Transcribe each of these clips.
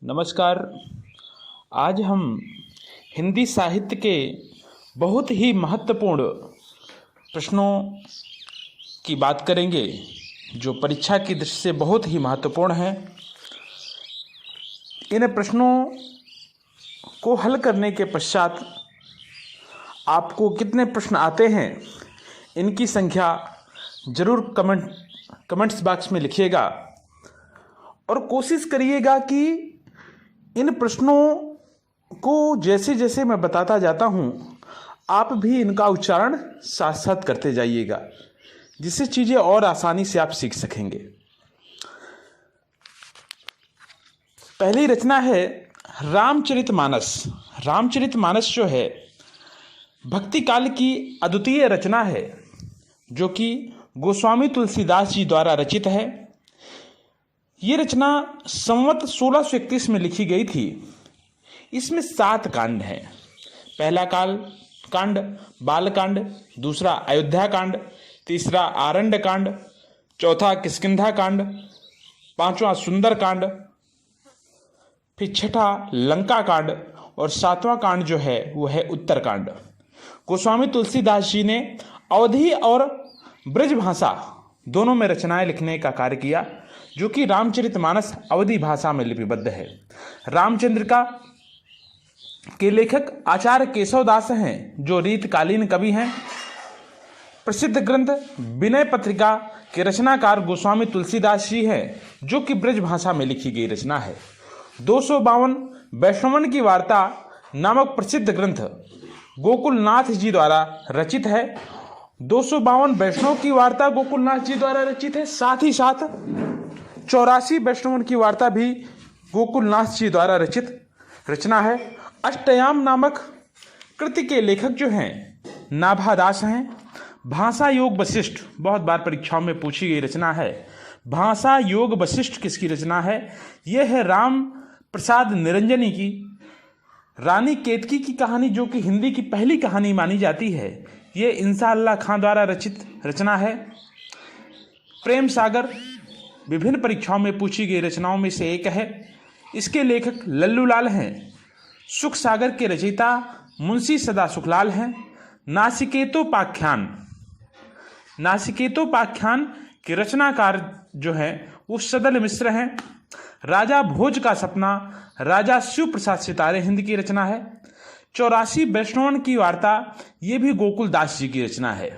नमस्कार। आज हम हिंदी साहित्य के बहुत ही महत्वपूर्ण प्रश्नों की बात करेंगे जो परीक्षा की दृष्टि से बहुत ही महत्वपूर्ण हैं। इन प्रश्नों को हल करने के पश्चात आपको कितने प्रश्न आते हैं इनकी संख्या ज़रूर कमेंट्स बॉक्स में लिखिएगा और कोशिश करिएगा कि इन प्रश्नों को जैसे जैसे मैं बताता जाता हूँ आप भी इनका उच्चारण साथ साथ करते जाइएगा, जिससे चीज़ें और आसानी से आप सीख सकेंगे। पहली रचना है रामचरितमानस। रामचरितमानस जो है भक्ति काल की अद्वितीय रचना है, जो कि गोस्वामी तुलसीदास जी द्वारा रचित है। ये रचना संवत 1631 में लिखी गई थी। इसमें 7 कांड हैं। पहला कांड बालकांड, दूसरा अयोध्या कांड, तीसरा आरण्य कांड, चौथा किष्किंधा कांड, पांचवा सुंदर कांड, फिर छठा लंका कांड और 7वां कांड जो है वो है उत्तर कांड। गोस्वामी तुलसीदास जी ने अवधी और ब्रज भाषा दोनों में रचनाएं लिखने का कार्य किया, जो कि रामचरितमानस अवधी भाषा में लिपिबद्ध है। रामचंद्रिका के लेखक आचार्य केशवदास हैं, जो रीतकालीन कवि हैं। प्रसिद्ध ग्रंथ विनय पत्रिका के रचनाकार गोस्वामी तुलसीदास जी हैं, जो कि ब्रज भाषा में लिखी गई रचना है। 252 वैष्णवन की वार्ता नामक प्रसिद्ध ग्रंथ गोकुलनाथ जी द्वारा रचित है। 252 वैष्णव की वार्ता गोकुलनाथ जी द्वारा रचित है। साथ ही साथ 84 वैष्णवन की वार्ता भी गोकुलनाथ जी द्वारा रचित रचना है। अष्टयाम नामक कृति के लेखक जो हैं नाभादास हैं। भाषा योग वशिष्ठ बहुत बार परीक्षाओं में पूछी गई रचना है। भाषा योग वशिष्ठ किसकी रचना है? यह है राम प्रसाद निरंजनी की रानी केतकी की कहानी, जो कि हिंदी की पहली कहानी मानी जाती है। ये इंसाअल्लाह खां द्वारा रचित रचना है। प्रेम सागर विभिन्न परीक्षाओं में पूछी गई रचनाओं में से एक है। इसके लेखक लल्लूलाल हैं। सुख सागर के रचयिता मुंशी सदा सुखलाल हैं। नासिकेतोपाख्यान के रचनाकार जो है वो सदल मिश्र हैं। राजा भोज का सपना राजा शिव प्रसाद सितारे हिंद की रचना है। 84 वैष्णवन की वार्ता ये भी गोकुलदास जी की रचना है।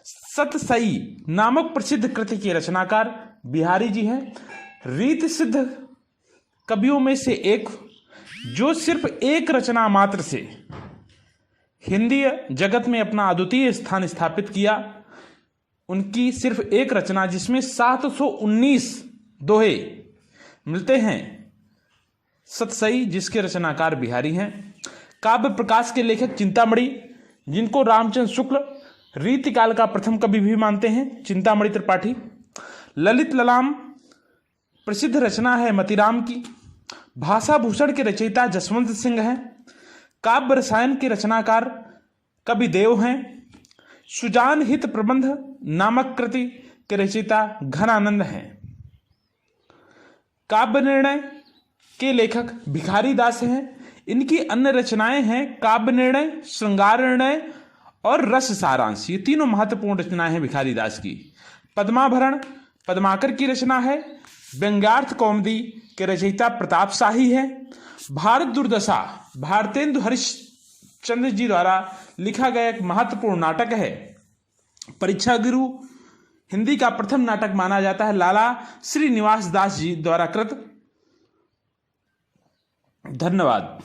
सतसई नामक प्रसिद्ध कृति के रचनाकार बिहारी जी हैं। रीत सिद्ध कवियों में से एक, जो सिर्फ एक रचना मात्र से हिंदी जगत में अपना अद्वितीय स्थान स्थापित किया। उनकी सिर्फ एक रचना जिसमें 719 दोहे मिलते हैं, सतसई, जिसके रचनाकार बिहारी हैं। काव्य प्रकाश के लेखक चिंतामणि, जिनको रामचंद्र शुक्ल रीतिकाल का प्रथम कवि भी मानते हैं, चिंतामणि त्रिपाठी। ललित ललाम प्रसिद्ध रचना है मतिराम की। भाषा भूषण के रचयिता जसवंत सिंह हैं। काव्य रसायन के रचनाकार कवि देव हैं। सुजान हित प्रबंध नामक कृति के रचयिता घनानंद हैं। काव्य निर्णय के लेखक भिखारी दास हैं। इनकी अन्य रचनाएं हैं काव्य निर्णय, श्रृंगार निर्णय और रस सारांश। ये तीनों महत्वपूर्ण रचनाएं हैं भिखारी दास की। पद्माभरण पद्माकर की रचना है। व्यंग्यार्थ कौमुदी के रचयिता प्रताप शाही है। भारत दुर्दशा भारतेंदु हरिश्चंद्र जी द्वारा लिखा गया एक महत्वपूर्ण नाटक है। परीक्षा गुरु हिंदी का प्रथम नाटक माना जाता है, लाला श्रीनिवास दास जी द्वारा कृत। धन्यवाद।